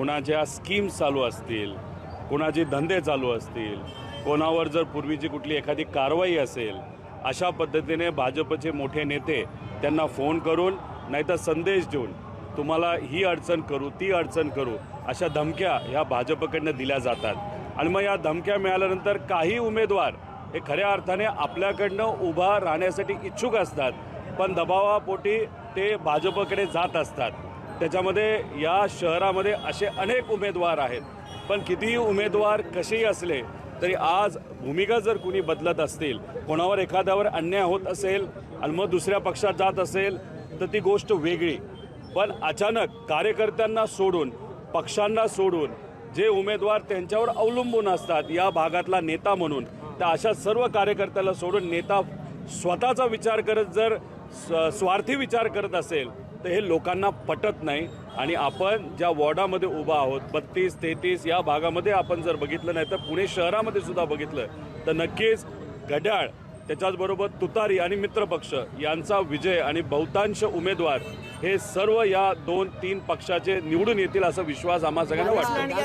कोणाच्या स्कीम्स चालू असतील, कोणाचे धंदे चालू असतील, कोणावर जर पूर्वीची कुठली एखादी कारवाई असेल, अशा पद्धतीने भाजपचे मोठे नेते त्यांना फोन करून नाहीतर संदेश देऊन तुम्हाला ही अडचण करू, ती अडचण करू, अशा धमक्या ह्या भाजपकडनं दिल्या जातात. आणि मग या धमक्या मिळाल्यानंतर काही उमेदवार हे खऱ्या अर्थाने आपल्याकडनं उभा राहण्यासाठी इच्छुक असतात, पण दबावापोटी ते भाजपकडे जात असतात. त्याच्यामध्ये या शहरामध्ये असे अनेक उमेदवार आहेत, पण कितीही उमेदवार कसेही असले तरी आज भूमिका जर कुणी बदलत असतील, कोणावर एखाद्यावर अन्याय होत असेल आणि मग दुसऱ्या पक्षात जात असेल तर ती गोष्ट वेगळी. पण अचानक कार्यकर्त्यांना सोडून, पक्षांना सोडून जे उमेदवार त्यांच्यावर अवलंबून असतात या भागातला नेता म्हणून, तर अशा सर्व कार्यकर्त्याला सोडून नेता स्वतःचा विचार करत जर स्वार्थी विचार करत असेल तर हे लोकांना पटत नाही. आणि आपण ज्या वॉर्डामध्ये उभा आहोत 32-33 या भागामध्ये आपण जर बघितलं नाही तर पुणे शहरामध्ये सुद्धा बघितलं तर नक्कीच घड्याळ, त्याच्याचबरोबर तुतारी आणि मित्रपक्ष यांचा विजय आणि बहुतांश उमेदवार हे सर्व या 2-3 पक्षाचे निवडून येतील असा विश्वास आम्हा सगळ्यांना वाटतो.